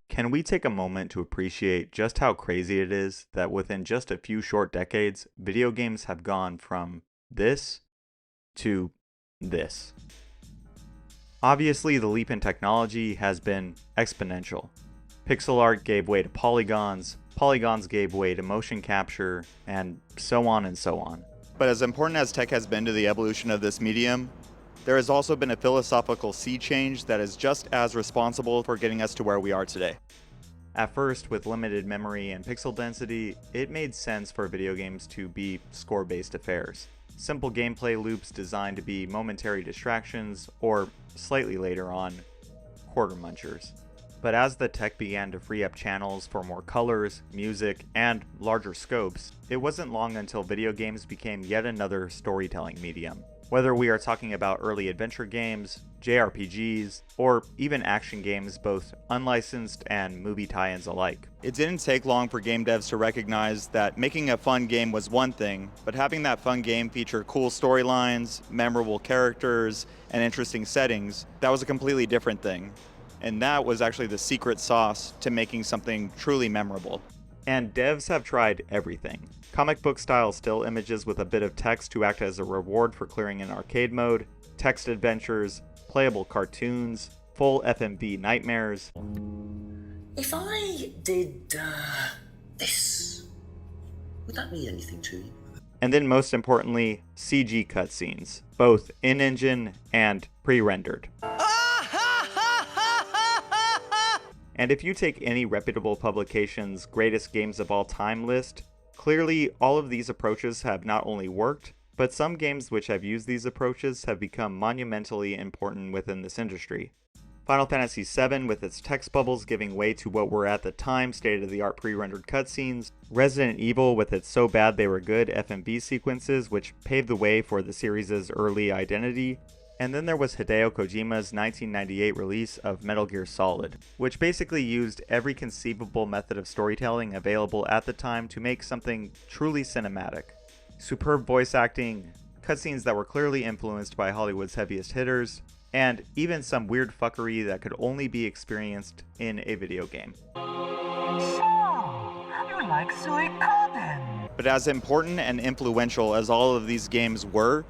Can we take a moment to appreciate just how crazy it is that within just a few short decades, video games have gone from this to this? Obviously, the leap in technology has been exponential. Pixel art gave way to polygons, polygons gave way to motion capture, and so on and so on. But as important as tech has been to the evolution of this medium, there has also been a philosophical sea change that is just as responsible for getting us to where we are today. At first, with limited memory and pixel density, it made sense for video games to be score-based affairs. Simple gameplay loops designed to be momentary distractions, or slightly later on, quarter munchers. But as the tech began to free up channels for more colors, music, and larger scopes, it wasn't long until video games became yet another storytelling medium. Whether we are talking about early adventure games, JRPGs, or even action games, both unlicensed and movie tie-ins alike. It didn't take long for game devs to recognize that making a fun game was one thing, but having that fun game feature cool storylines, memorable characters, and interesting settings, that was a completely different thing. And that was actually the secret sauce to making something truly memorable. And devs have tried everything. Comic book style still images with a bit of text to act as a reward for clearing in arcade mode, text adventures, playable cartoons, full FMV nightmares. If I did this, would that mean anything to you? And then most importantly, CG cutscenes, both in-engine and pre-rendered. And if you take any reputable publication's greatest games of all time list, clearly all of these approaches have not only worked, but some games which have used these approaches have become monumentally important within this industry. Final Fantasy VII with its text bubbles giving way to what were at the time state-of-the-art pre-rendered cutscenes, Resident Evil with its so bad they were good FMV sequences which paved the way for the series' early identity, and then there was Hideo Kojima's 1998 release of Metal Gear Solid, which basically used every conceivable method of storytelling available at the time to make something truly cinematic. Superb voice acting, cutscenes that were clearly influenced by Hollywood's heaviest hitters, and even some weird fuckery that could only be experienced in a video game. So, you like Suikoden? But as important and influential as all of these games were,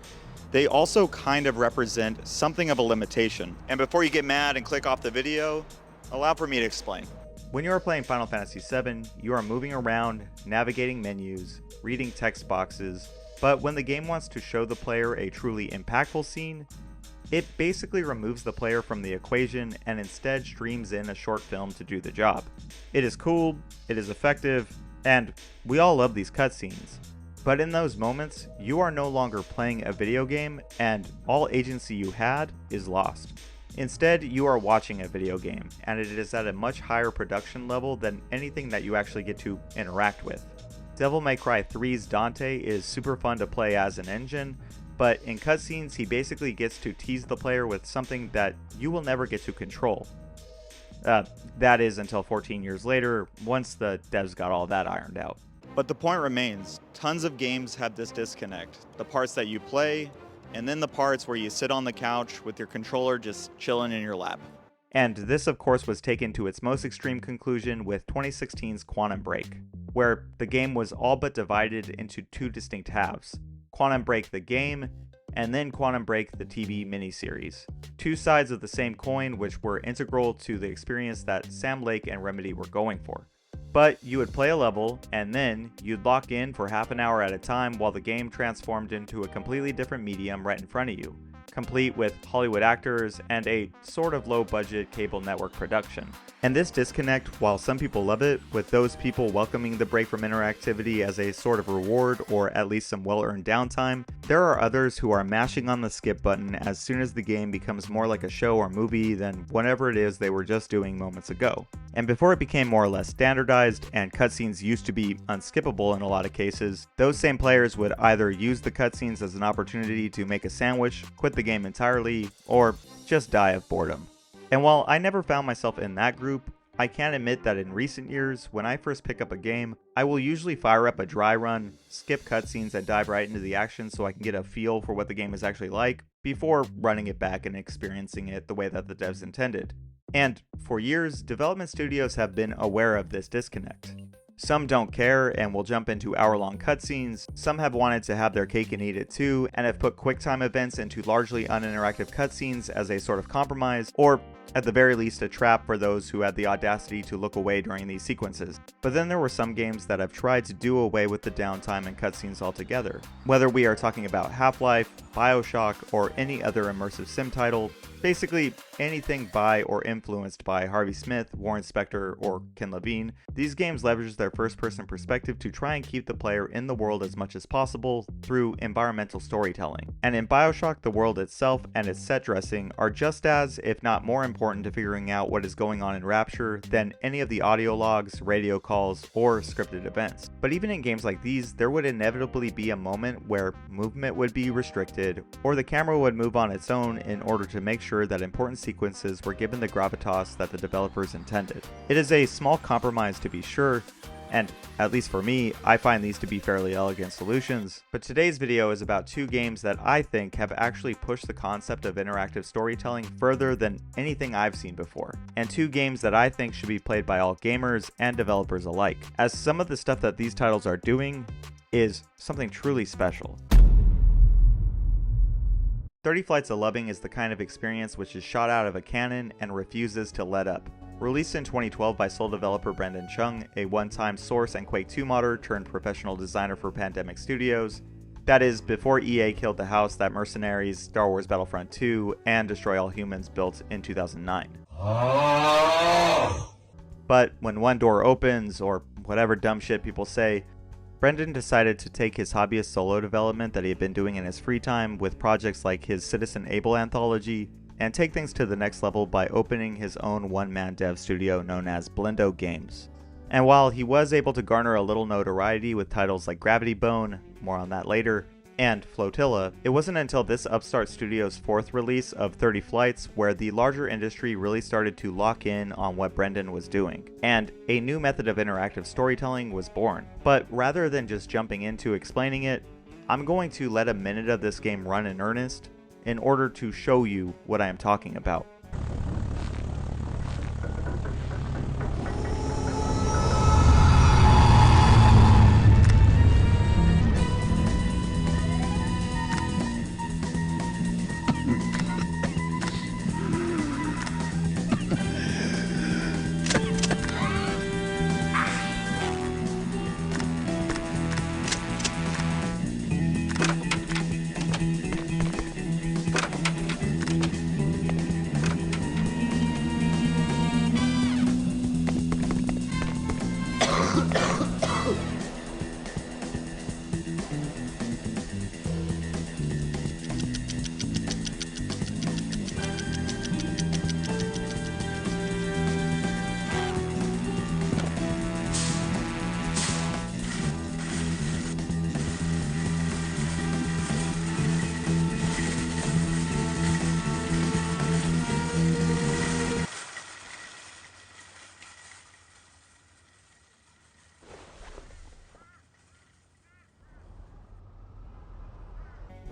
they also kind of represent something of a limitation. And before you get mad and click off the video, allow for me to explain. When you are playing Final Fantasy VII, you are moving around, navigating menus, reading text boxes, but when the game wants to show the player a truly impactful scene, it basically removes the player from the equation and instead streams in a short film to do the job. It is cool, it is effective, and we all love these cutscenes. But in those moments, you are no longer playing a video game and all agency you had is lost. Instead, you are watching a video game, and it is at a much higher production level than anything that you actually get to interact with. Devil May Cry 3's Dante is super fun to play as an engine, but in cutscenes he basically gets to tease the player with something that you will never get to control. That is until 14 years later, once the devs got all that ironed out. But the point remains, tons of games have this disconnect. The parts that you play, and then the parts where you sit on the couch with your controller just chilling in your lap. And this of course was taken to its most extreme conclusion with 2016's Quantum Break, where the game was all but divided into two distinct halves. Quantum Break the game, and then Quantum Break the TV miniseries. Two sides of the same coin which were integral to the experience that Sam Lake and Remedy were going for. But you would play a level, and then you'd lock in for half an hour at a time while the game transformed into a completely different medium right in front of you, complete with Hollywood actors and a sort of low-budget cable network production. And this disconnect, while some people love it, with those people welcoming the break from interactivity as a sort of reward or at least some well-earned downtime, there are others who are mashing on the skip button as soon as the game becomes more like a show or movie than whatever it is they were just doing moments ago. And before it became more or less standardized and cutscenes used to be unskippable in a lot of cases, those same players would either use the cutscenes as an opportunity to make a sandwich, quit the game entirely, or just die of boredom. And while I never found myself in that group, I can admit that in recent years, when I first pick up a game, I will usually fire up a dry run, skip cutscenes, and dive right into the action so I can get a feel for what the game is actually like, before running it back and experiencing it the way that the devs intended. And for years, development studios have been aware of this disconnect. Some don't care and will jump into hour-long cutscenes, some have wanted to have their cake and eat it too, and have put QuickTime events into largely uninteractive cutscenes as a sort of compromise, or at the very least a trap for those who had the audacity to look away during these sequences. But then there were some games that have tried to do away with the downtime and cutscenes altogether. Whether we are talking about Half-Life, BioShock, or any other immersive sim title, basically anything by or influenced by Harvey Smith, Warren Spector, or Ken Levine, these games leverage their first-person perspective to try and keep the player in the world as much as possible through environmental storytelling. And in BioShock, the world itself and its set dressing are just as, if not more important to figuring out what is going on in Rapture than any of the audio logs, radio calls, or scripted events. But even in games like these, there would inevitably be a moment where movement would be restricted, or the camera would move on its own in order to make sure that important sequences were given the gravitas that the developers intended. It is a small compromise to be sure, and at least for me, I find these to be fairly elegant solutions, but today's video is about two games that I think have actually pushed the concept of interactive storytelling further than anything I've seen before, and two games that I think should be played by all gamers and developers alike, as some of the stuff that these titles are doing is something truly special. 30 Flights of Loving is the kind of experience which is shot out of a cannon and refuses to let up. Released in 2012 by sole developer Brendan Chung, a one-time Source and Quake 2 modder turned professional designer for Pandemic Studios. That is, before EA killed the house that Mercenaries, Star Wars Battlefront 2, and Destroy All Humans built in 2009. But when one door opens, or whatever dumb shit people say, Brendan decided to take his hobbyist solo development that he had been doing in his free time with projects like his Citizen Able anthology, and take things to the next level by opening his own one-man dev studio known as Blindo Games. And while he was able to garner a little notoriety with titles like Gravity Bone, more on that later, and Flotilla, it wasn't until this upstart studio's fourth release of 30 Flights where the larger industry really started to lock in on what Brendan was doing, and a new method of interactive storytelling was born. But rather than just jumping into explaining it, I'm going to let a minute of this game run in earnest in order to show you what I am talking about.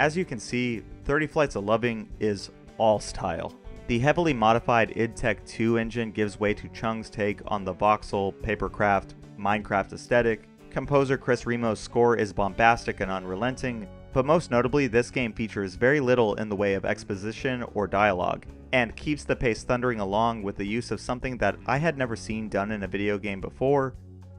As you can see, 30 Flights of Loving is all style. The heavily modified id Tech 2 engine gives way to Chung's take on the voxel, papercraft, Minecraft aesthetic. Composer Chris Remo's score is bombastic and unrelenting, but most notably this game features very little in the way of exposition or dialogue, and keeps the pace thundering along with the use of something that I had never seen done in a video game before,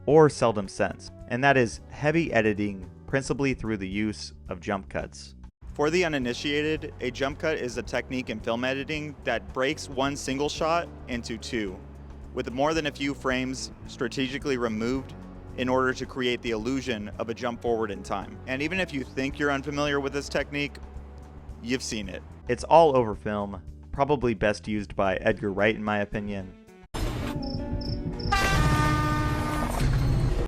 or seldom since, and that is heavy editing, principally through the use of jump cuts. For the uninitiated, a jump cut is a technique in film editing that breaks one single shot into two, with more than a few frames strategically removed in order to create the illusion of a jump forward in time. And even if you think you're unfamiliar with this technique, you've seen it. It's all over film, probably best used by Edgar Wright in my opinion.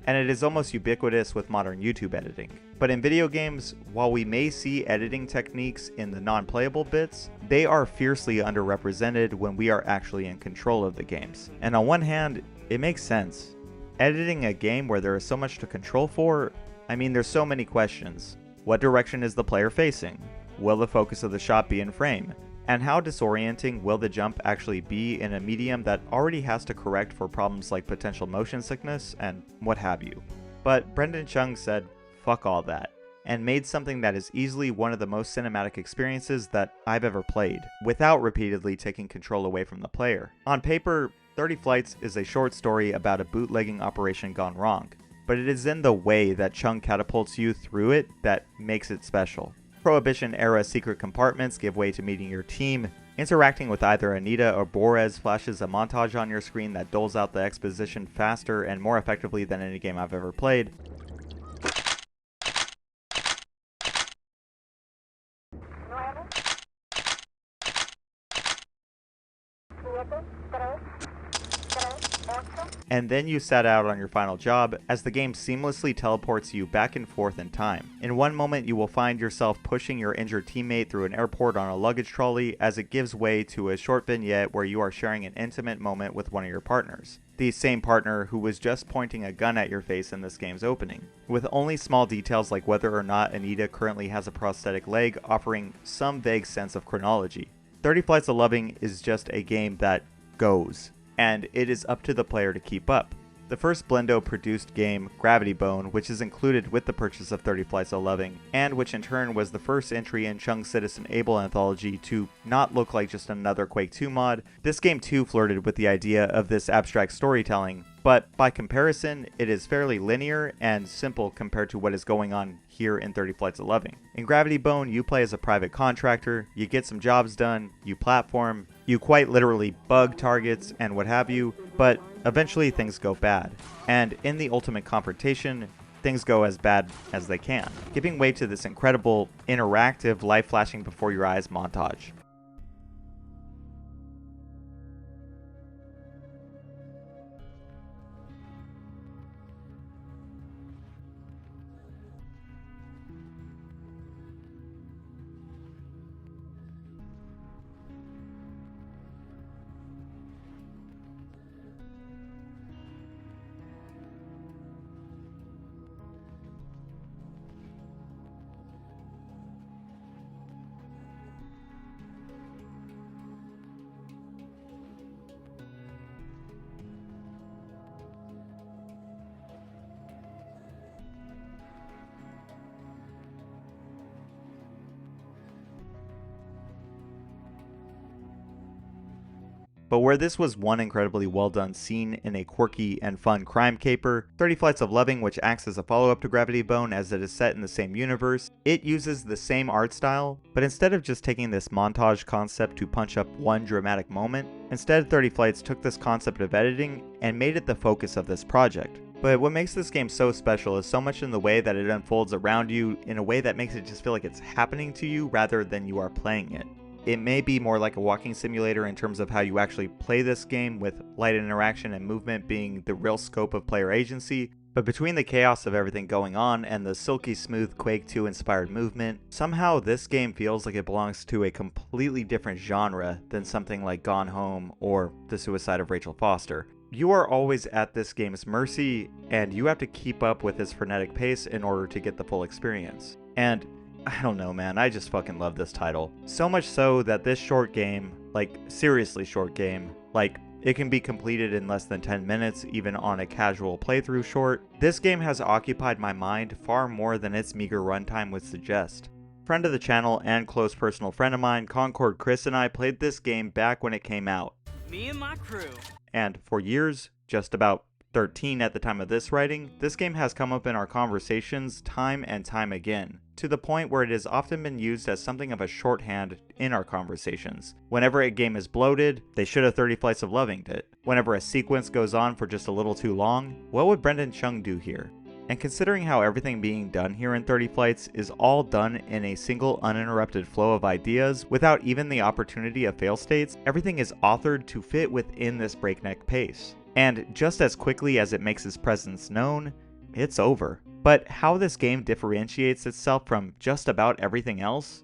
and it is almost ubiquitous with modern YouTube editing. But in video games, while we may see editing techniques in the non-playable bits, they are fiercely underrepresented when we are actually in control of the games. And on one hand, it makes sense. Editing a game where there is so much to control for, I mean, there's so many questions. What direction is the player facing? Will the focus of the shot be in frame? And how disorienting will the jump actually be in a medium that already has to correct for problems like potential motion sickness and what have you? But Brendan Chung said, fuck all that, and made something that is easily one of the most cinematic experiences that I've ever played, without repeatedly taking control away from the player. On paper, 30 Flights is a short story about a bootlegging operation gone wrong, but it is in the way that Chung catapults you through it that makes it special. Prohibition-era secret compartments give way to meeting your team. Interacting with either Anita or Boris flashes a montage on your screen that doles out the exposition faster and more effectively than any game I've ever played. And then you set out on your final job as the game seamlessly teleports you back and forth in time. In one moment you will find yourself pushing your injured teammate through an airport on a luggage trolley as it gives way to a short vignette where you are sharing an intimate moment with one of your partners. The same partner who was just pointing a gun at your face in this game's opening, with only small details like whether or not Anita currently has a prosthetic leg offering some vague sense of chronology. 30 Flights of Loving is just a game that goes, and it is up to the player to keep up. The first Blendo produced game, Gravity Bone, which is included with the purchase of 30 Flights of Loving, and which in turn was the first entry in Chung's Citizen Able anthology to not look like just another Quake 2 mod. This game too flirted with the idea of this abstract storytelling, but by comparison, it is fairly linear and simple compared to what is going on here in 30 Flights of Loving. In Gravity Bone, you play as a private contractor, you get some jobs done, you platform, you quite literally bug targets and what have you, but eventually things go bad. And in the ultimate confrontation, things go as bad as they can, giving way to this incredible, interactive, life flashing before your eyes montage. But where this was one incredibly well done scene in a quirky and fun crime caper, 30 Flights of Loving, which acts as a follow-up to Gravity Bone as it is set in the same universe, it uses the same art style, but instead of just taking this montage concept to punch up one dramatic moment, instead 30 Flights took this concept of editing and made it the focus of this project. But what makes this game so special is so much in the way that it unfolds around you in a way that makes it just feel like it's happening to you rather than you are playing it. It may be more like a walking simulator in terms of how you actually play this game, with light interaction and movement being the real scope of player agency, but between the chaos of everything going on and the silky smooth Quake 2 inspired movement, somehow this game feels like it belongs to a completely different genre than something like Gone Home or The Suicide of Rachel Foster. You are always at this game's mercy, and you have to keep up with its frenetic pace in order to get the full experience. And I don't know, man, I just fucking love this title. So much so that this short game, like seriously short game, like it can be completed in less than 10 minutes even on a casual playthrough short, this game has occupied my mind far more than its meager runtime would suggest. Friend of the channel and close personal friend of mine, Concord Chris, and I played this game back when it came out. Me and my crew. And for years, just about 13 at the time of this writing, this game has come up in our conversations time and time again, to the point where it has often been used as something of a shorthand in our conversations. Whenever a game is bloated, they should have 30 Flights of Loving it. Whenever a sequence goes on for just a little too long, what would Brendan Chung do here? And considering how everything being done here in 30 Flights is all done in a single uninterrupted flow of ideas without even the opportunity of fail states, everything is authored to fit within this breakneck pace. And just as quickly as it makes its presence known, it's over. But how this game differentiates itself from just about everything else?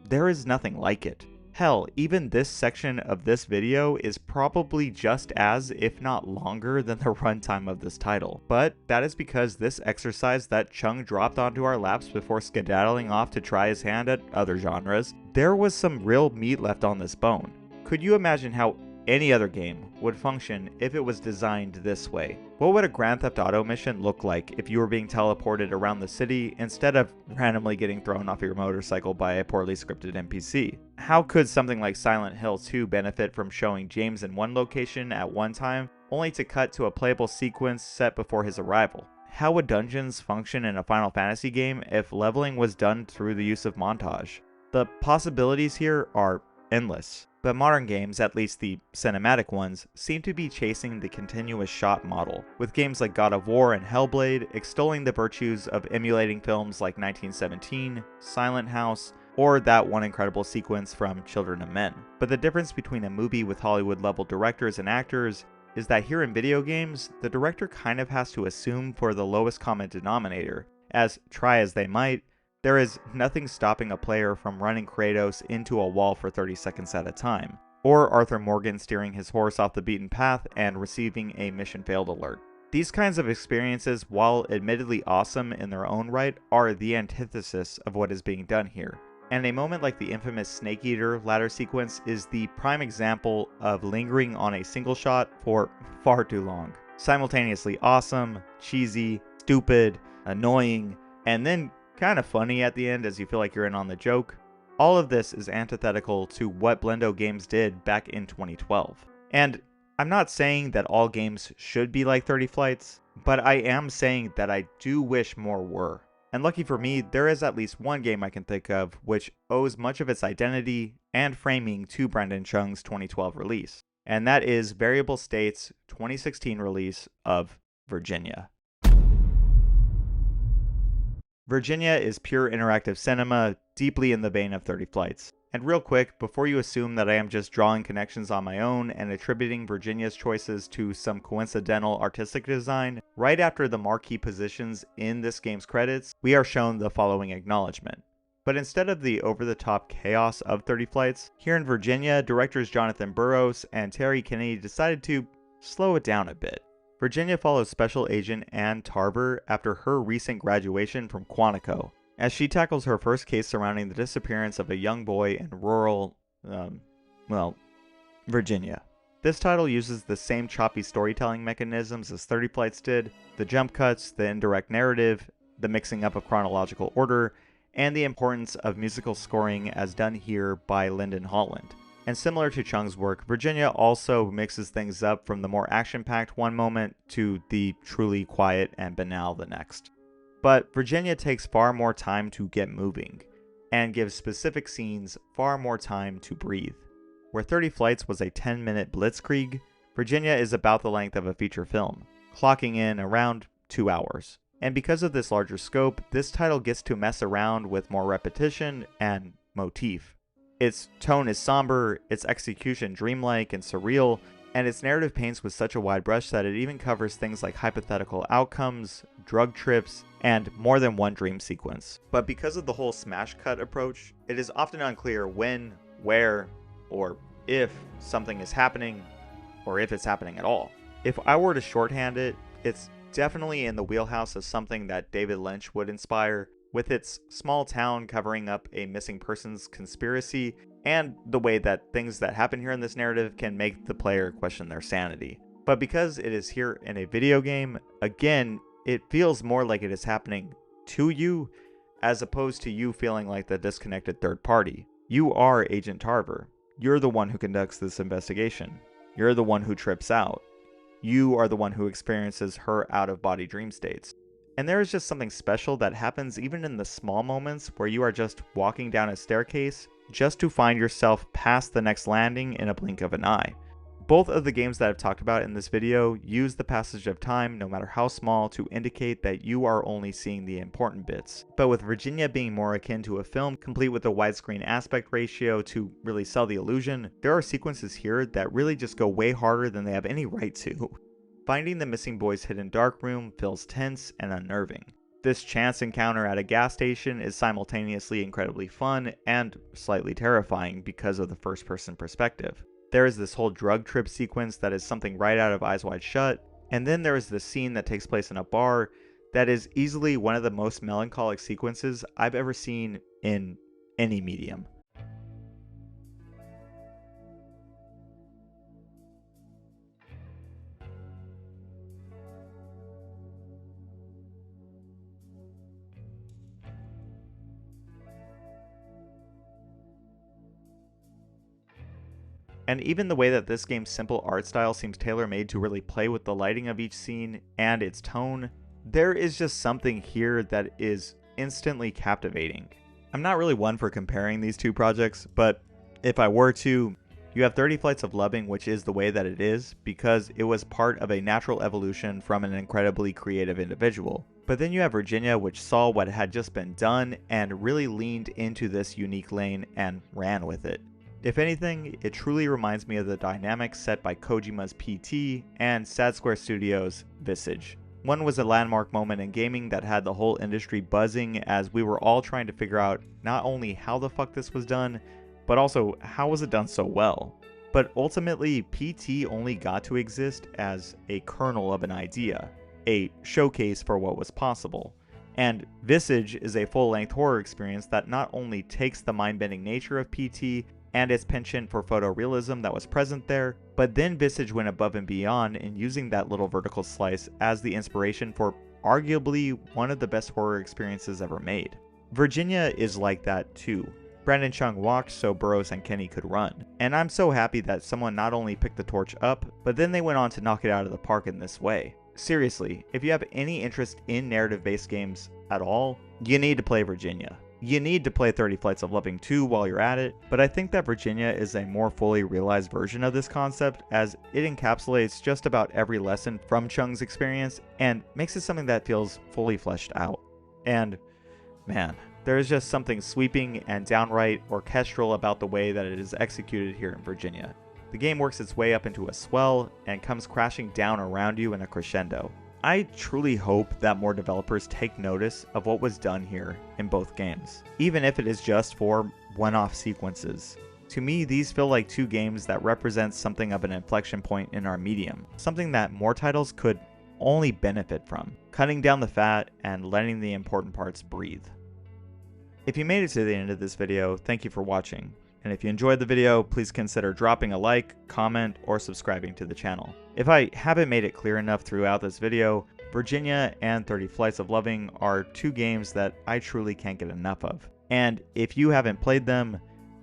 There is nothing like it. Hell, even this section of this video is probably just as, if not longer, than the runtime of this title. But that is because this exercise that Chung dropped onto our laps before skedaddling off to try his hand at other genres, there was some real meat left on this bone. Could you imagine how any other game would function if it was designed this way? What would a Grand Theft Auto mission look like if you were being teleported around the city instead of randomly getting thrown off your motorcycle by a poorly scripted NPC? How could something like Silent Hill 2 benefit from showing James in one location at one time, only to cut to a playable sequence set before his arrival? How would dungeons function in a Final Fantasy game if leveling was done through the use of montage? The possibilities here are endless. But modern games, at least the cinematic ones, seem to be chasing the continuous shot model, with games like God of War and Hellblade extolling the virtues of emulating films like 1917, Silent House, or that one incredible sequence from Children of Men. But the difference between a movie with Hollywood-level directors and actors is that here in video games, the director kind of has to assume for the lowest common denominator, as try as they might, there is nothing stopping a player from running Kratos into a wall for 30 seconds at a time, or Arthur Morgan steering his horse off the beaten path and receiving a mission failed alert. These kinds of experiences, while admittedly awesome in their own right, are the antithesis of what is being done here. And a moment like the infamous Snake Eater ladder sequence is the prime example of lingering on a single shot for far too long. Simultaneously awesome, cheesy, stupid, annoying, and then kind of funny at the end as you feel like you're in on the joke. All of this is antithetical to what Blendo Games did back in 2012. And I'm not saying that all games should be like 30 Flights, but I am saying that I do wish more were. And lucky for me, there is at least one game I can think of which owes much of its identity and framing to Brendan Chung's 2012 release. And that is Variable State's 2016 release of Virginia. Virginia is pure interactive cinema, deeply in the vein of 30 Flights. And real quick, before you assume that I am just drawing connections on my own and attributing Virginia's choices to some coincidental artistic design, right after the marquee positions in this game's credits, we are shown the following acknowledgement. But instead of the over-the-top chaos of 30 Flights, here in Virginia, directors Jonathan Burrows and Terry Kennedy decided to slow it down a bit. Virginia follows Special Agent Ann Tarver after her recent graduation from Quantico, as she tackles her first case surrounding the disappearance of a young boy in rural, Virginia. This title uses the same choppy storytelling mechanisms as 30 Flights did, the jump cuts, the indirect narrative, the mixing up of chronological order, and the importance of musical scoring as done here by Lyndon Holland. And similar to Chung's work, Virginia also mixes things up from the more action-packed one moment to the truly quiet and banal the next. But Virginia takes far more time to get moving, and gives specific scenes far more time to breathe. Where 30 Flights was a 10-minute blitzkrieg, Virginia is about the length of a feature film, clocking in around 2 hours. And because of this larger scope, this title gets to mess around with more repetition and motif. Its tone is somber, its execution dreamlike and surreal, and its narrative paints with such a wide brush that it even covers things like hypothetical outcomes, drug trips, and more than one dream sequence. But because of the whole smash cut approach, it is often unclear when, where, or if something is happening, or if it's happening at all. If I were to shorthand it, it's definitely in the wheelhouse of something that David Lynch would inspire, with its small town covering up a missing persons conspiracy, and the way that things that happen here in this narrative can make the player question their sanity. But because it is here in a video game, again, it feels more like it is happening to you, as opposed to you feeling like the disconnected third party. You are Agent Tarver. You're the one who conducts this investigation. You're the one who trips out. You are the one who experiences her out-of-body dream states. And there is just something special that happens even in the small moments where you are just walking down a staircase just to find yourself past the next landing in a blink of an eye. Both of the games that I've talked about in this video use the passage of time, no matter how small, to indicate that you are only seeing the important bits. But with Virginia being more akin to a film, complete with a widescreen aspect ratio to really sell the illusion, there are sequences here that really just go way harder than they have any right to. Finding the missing boy's hidden dark room feels tense and unnerving. This chance encounter at a gas station is simultaneously incredibly fun and slightly terrifying because of the first-person perspective. There is this whole drug trip sequence that is something right out of Eyes Wide Shut, and then there is this scene that takes place in a bar that is easily one of the most melancholic sequences I've ever seen in any medium. And even the way that this game's simple art style seems tailor-made to really play with the lighting of each scene and its tone, there is just something here that is instantly captivating. I'm not really one for comparing these two projects, but if I were to, you have 30 Flights of Loving, which is the way that it is because it was part of a natural evolution from an incredibly creative individual. But then you have Virginia, which saw what had just been done and really leaned into this unique lane and ran with it. If anything, it truly reminds me of the dynamics set by Kojima's PT and Sad Square Studios' Visage. One was a landmark moment in gaming that had the whole industry buzzing as we were all trying to figure out not only how the fuck this was done, but also how was it done so well. But ultimately, PT only got to exist as a kernel of an idea, a showcase for what was possible. And Visage is a full-length horror experience that not only takes the mind-bending nature of PT and its penchant for photorealism that was present there, but then Visage went above and beyond in using that little vertical slice as the inspiration for arguably one of the best horror experiences ever made. Virginia is like that too. Brandon Chung walked so Burroughs and Kenny could run, and I'm so happy that someone not only picked the torch up, but then they went on to knock it out of the park in this way. Seriously, if you have any interest in narrative-based games at all, you need to play Virginia. You need to play 30 Flights of Loving 2 while you're at it, but I think that Virginia is a more fully realized version of this concept as it encapsulates just about every lesson from Chung's experience and makes it something that feels fully fleshed out. And man, there is just something sweeping and downright orchestral about the way that it is executed here in Virginia. The game works its way up into a swell and comes crashing down around you in a crescendo. I truly hope that more developers take notice of what was done here in both games, even if it is just for one-off sequences. To me, these feel like two games that represent something of an inflection point in our medium, something that more titles could only benefit from, cutting down the fat and letting the important parts breathe. If you made it to the end of this video, thank you for watching, and if you enjoyed the video, please consider dropping a like, comment, or subscribing to the channel. If I haven't made it clear enough throughout this video, Virginia and 30 Flights of Loving are two games that I truly can't get enough of. And if you haven't played them,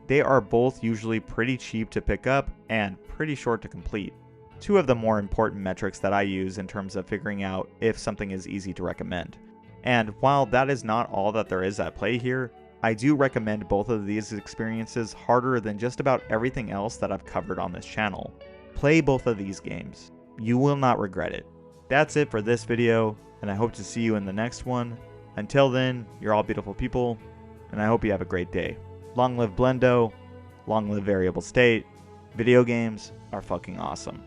they are both usually pretty cheap to pick up and pretty short to complete. Two of the more important metrics that I use in terms of figuring out if something is easy to recommend. And while that is not all that there is at play here, I do recommend both of these experiences harder than just about everything else that I've covered on this channel. Play both of these games. You will not regret it. That's it for this video, and I hope to see you in the next one. Until then, you're all beautiful people, and I hope you have a great day. Long live Blendo, long live Variable State. Video games are fucking awesome.